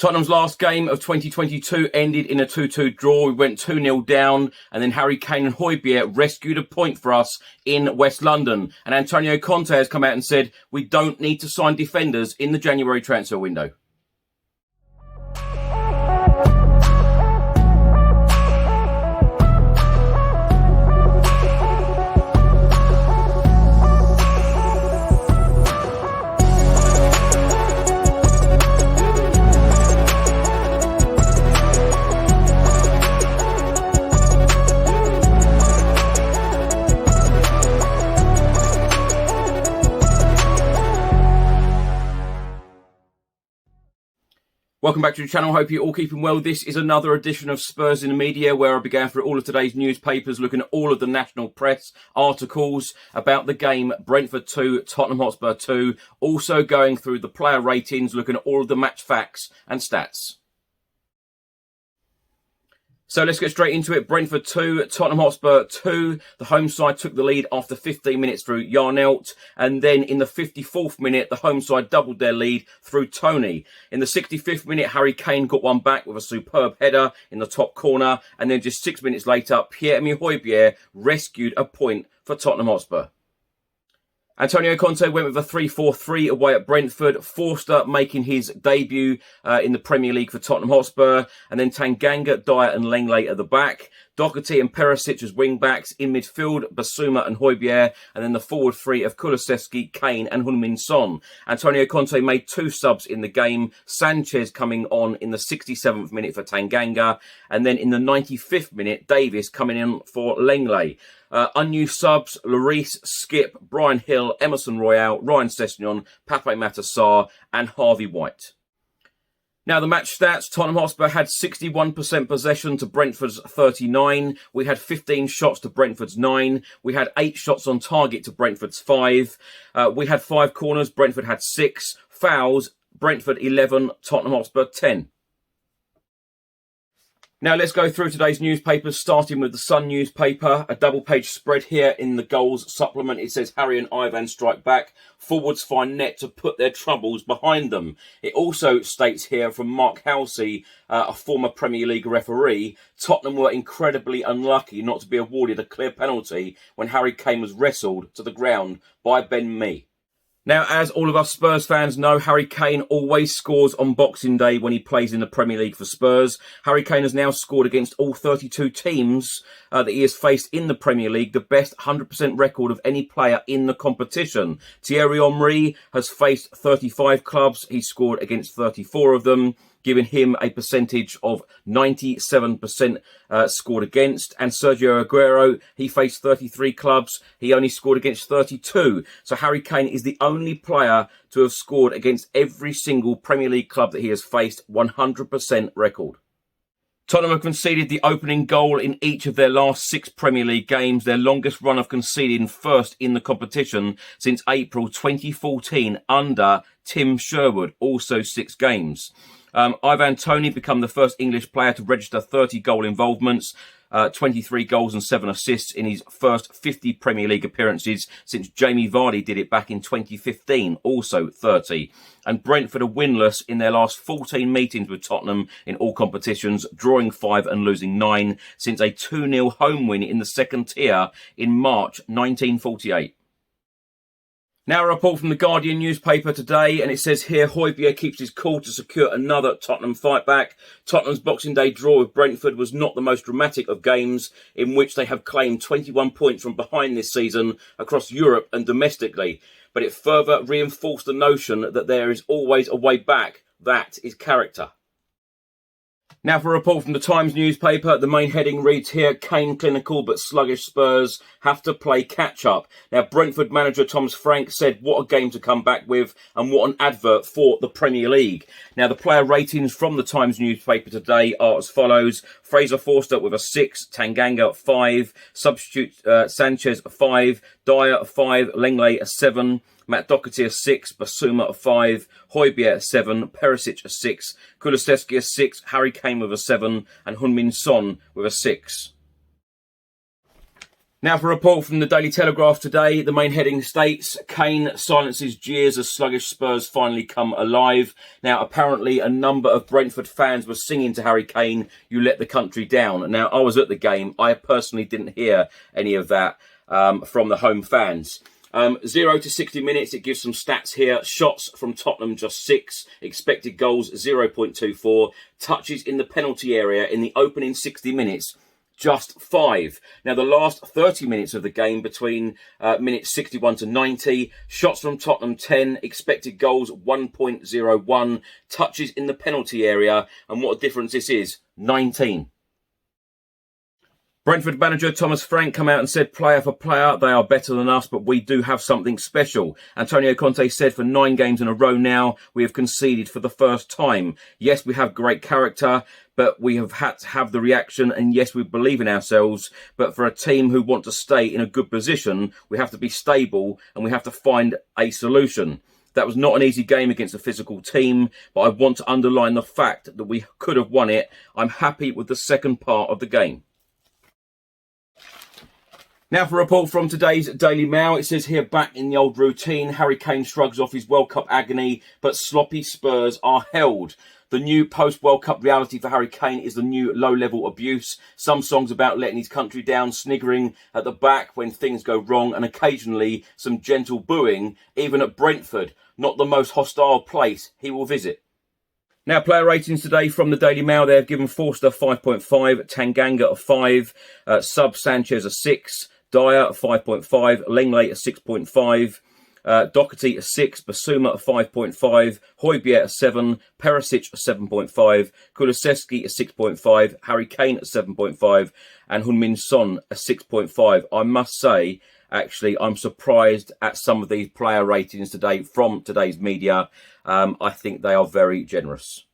Tottenham's last game of 2022 ended in a 2-2 draw. We went 2-0 down, and then Harry Kane and Højbjerg rescued a point for us in West London. And Antonio Conte has come out and said, we don't need to sign defenders in the January transfer window. Welcome back to the channel. Hope you're all keeping well. This is another edition of Spurs in the Media, where I began through all of today's newspapers, looking at all of the national press articles about the game Brentford 2, Tottenham Hotspur 2. Also going through the player ratings, looking at all of the match facts and stats. So let's get straight into it. Brentford 2, Tottenham Hotspur 2. The home side took the lead after 15 minutes through Yarnelt. And then in the 54th minute, the home side doubled their lead through Tony. In the 65th minute, Harry Kane got one back with a superb header in the top corner. And then just 6 minutes later, Pierre-Emile Højbjerg rescued a point for Tottenham Hotspur. Antonio Conte went with a 3-4-3 away at Brentford. Forster making his debut in the Premier League for Tottenham Hotspur. And then Tanganga, Dyer and Lenglet at the back. Doherty and Perisic as wing-backs. In midfield, Basuma and Højbjerg. And then the forward three of Kulusevski, Kane and Heung-min Son. Antonio Conte made two subs in the game. Sanchez coming on in the 67th minute for Tanganga. And then in the 95th minute, Davis coming in for Lenglet. Unused subs, Lloris, Skip, Brian Hill, Emerson Royale, Ryan Sessegnon, Pape Matar Sarr and Harvey White. Now, the match stats. Tottenham Hotspur had 61% possession to Brentford's 39. We had 15 shots to Brentford's 9. We had 8 shots on target to Brentford's 5. We had 5 corners. Brentford had 6. Fouls. Brentford 11. Tottenham Hotspur 10. Now let's go through today's newspapers, starting with the Sun newspaper. A double-page spread here in the goals supplement. It says Harry and Ivan strike back. Forwards find net to put their troubles behind them. It also states here from Mark Halsey, a former Premier League referee, Tottenham were incredibly unlucky not to be awarded a clear penalty when Harry Kane was wrestled to the ground by Ben Mee. Now, as all of us Spurs fans know, Harry Kane always scores on Boxing Day when he plays in the Premier League for Spurs. Harry Kane has now scored against all 32 teams that he has faced in the Premier League, the best 100% record of any player in the competition. Thierry Henry has faced 35 clubs. He scored against 34 of them, giving him a percentage of 97% scored against. And Sergio Aguero, he faced 33 clubs. He only scored against 32. So Harry Kane is the only player to have scored against every single Premier League club that he has faced, 100% record. Tottenham have conceded the opening goal in each of their last 6 Premier League games, their longest run of conceding first in the competition since April 2014 under Tim Sherwood, also 6 games. Ivan Toney become the first English player to register 30 goal involvements, 23 goals and 7 assists in his first 50 Premier League appearances since Jamie Vardy did it back in 2015, also 30. And Brentford are winless in their last 14 meetings with Tottenham in all competitions, drawing 5 and losing 9 since a 2-0 home win in the second tier in March 1948. Now a report from the Guardian newspaper today, and it says here, Højbjerg keeps his cool to secure another Tottenham fight back. Tottenham's Boxing Day draw with Brentford was not the most dramatic of games, in which they have claimed 21 points from behind this season across Europe and domestically. But it further reinforced the notion that there is always a way back. That is character. Now for a report from the Times newspaper, the main heading reads here, Kane clinical but sluggish Spurs have to play catch-up. Now Brentford manager Thomas Frank said what a game to come back with and what an advert for the Premier League. Now the player ratings from the Times newspaper today are as follows. Fraser Forster with a 6, Tanganga 5, substitute Sanchez a 5, Dyer a 5, Lenglet a 7, Matt Doherty a 6, Basuma a 5, Højbjerg a 7, Perisic a 6, Kulusevski a 6, Harry Kane with a 7 and Heung-min Son with a 6. Now for a report from the Daily Telegraph today, the main heading states, Kane silences jeers as sluggish Spurs finally come alive. Now apparently a number of Brentford fans were singing to Harry Kane, "You let the country down." Now I was at the game, I personally didn't hear any of that from the home fans. 0 to 60 minutes, it gives some stats here. Shots from Tottenham, just 6. Expected goals, 0.24. Touches in the penalty area in the opening 60 minutes, just 5. Now, the last 30 minutes of the game between minutes 61 to 90, shots from Tottenham 10, expected goals 1.01, touches in the penalty area, and what a difference this is, 19. Brentford manager Thomas Frank come out and said, player for player, they are better than us, but we do have something special. Antonio Conte said, for 9 games in a row now, we have conceded for the first time. Yes, we have great character, but we have had to have the reaction, and yes, we believe in ourselves. But for a team who want to stay in a good position, we have to be stable and we have to find a solution. That was not an easy game against a physical team, but I want to underline the fact that we could have won it. I'm happy with the second part of the game. Now for a report from today's Daily Mail. It says here, back in the old routine, Harry Kane shrugs off his World Cup agony, but sloppy Spurs are held. The new post-World Cup reality for Harry Kane is the new low-level abuse. Some songs about letting his country down, sniggering at the back when things go wrong, and occasionally some gentle booing, even at Brentford, not the most hostile place he will visit. Now, player ratings today from the Daily Mail. They have given Forster 5.5, Tanganga a 5, Sub Sanchez a 6, Dyer a 5.5, Lenglet a 6.5, Doherty a 6, Basuma a 5.5, Højbjerg a 7, Perisic a 7.5, Kulusevski a 6.5, Harry Kane a 7.5, and Heung-min Son a 6.5. I must say, actually, I'm surprised at some of these player ratings today from today's media. I think they are very generous.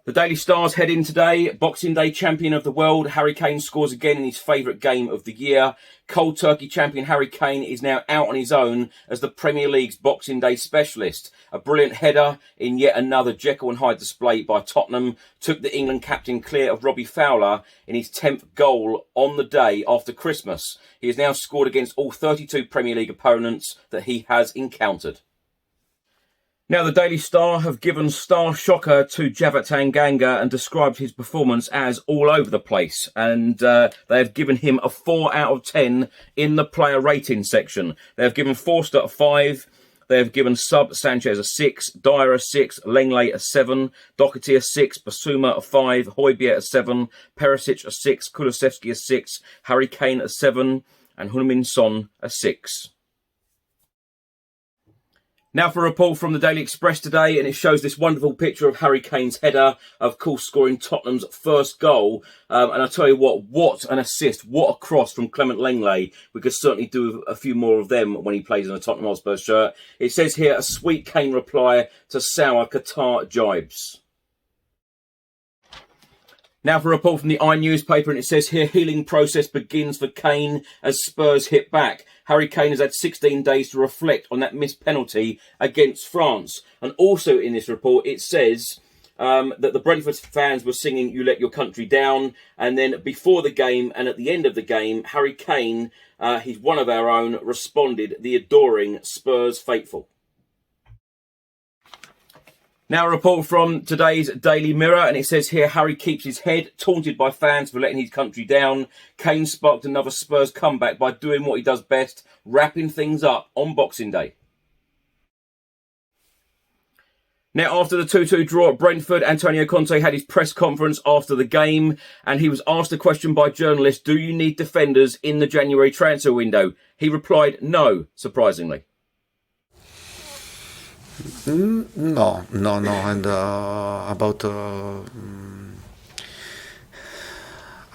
The Daily Star's head in today. Boxing Day champion of the world, Harry Kane scores again in his favourite game of the year. Cold Turkey champion Harry Kane is now out on his own as the Premier League's Boxing Day specialist. A brilliant header in yet another Jekyll and Hyde display by Tottenham took the England captain clear of Robbie Fowler in his 10th goal on the day after Christmas. He has now scored against all 32 Premier League opponents that he has encountered. Now, the Daily Star have given star shocker to Javat Tanganga and described his performance as all over the place. And they have given him a 4 out of 10 in the player rating section. They have given Forster a 5. They have given Sub Sanchez a 6, Dyer a 6, Lenglet a 7, Doherty a 6, Basuma a 5, Højbjerg a 7, Perisic a 6, Kulusevski a 6, Harry Kane a 7, and Heung-min Son a 6. Now for a report from the Daily Express today, and it shows this wonderful picture of Harry Kane's header, of course scoring Tottenham's first goal. And I tell you what an assist, what a cross from Clement Lenglet. We could certainly do a few more of them when he plays in a Tottenham Hotspur shirt. It says here, a sweet Kane reply to sour Qatar jibes. Now for a report from the newspaper, and it says here, healing process begins for Kane as Spurs hit back. Harry Kane has had 16 days to reflect on that missed penalty against France. And also in this report, it says that the Brentford fans were singing "You Let Your Country Down." And then before the game and at the end of the game, Harry Kane, he's one of our own, responded, the adoring Spurs faithful. Now a report from today's Daily Mirror, and it says here, Harry keeps his head, taunted by fans for letting his country down. Kane sparked another Spurs comeback by doing what he does best, wrapping things up on Boxing Day. Now, after the 2-2 draw at Brentford, Antonio Conte had his press conference after the game, and he was asked a question by journalists, do you need defenders in the January transfer window? He replied, no, surprisingly. No. And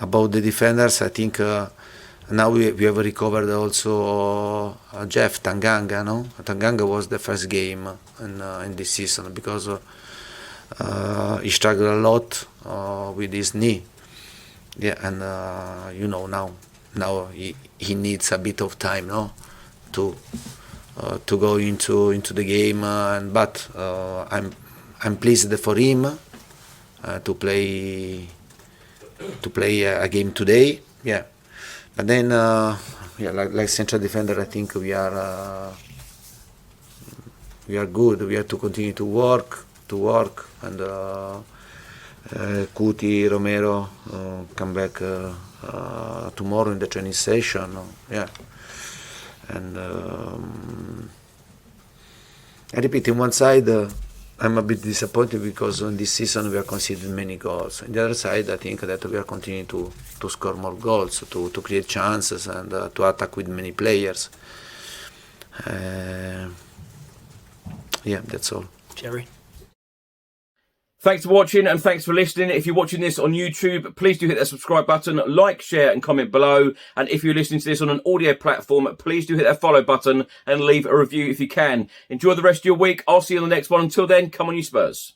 about the defenders, I think now we have recovered also Jeff Tanganga. No, Tanganga was the first game in this season because he struggled a lot with his knee. Yeah, and now he needs a bit of time, no, to go into the game, but I'm pleased for him to play a game today. Yeah, But then, like central defender, I think we are good. We have to continue to work, and Cuti, Romero come back tomorrow in the training session. Yeah, and I repeat, in one side, I'm a bit disappointed because in this season we are conceding many goals. On the other side, I think that we are continuing to score more goals, to create chances, and to attack with many players. Yeah, that's all. Jerry? Thanks for watching and thanks for listening. If you're watching this on YouTube, please do hit that subscribe button, like, share and comment below. And if you're listening to this on an audio platform, please do hit that follow button and leave a review if you can. Enjoy the rest of your week. I'll see you on the next one. Until then, come on you Spurs.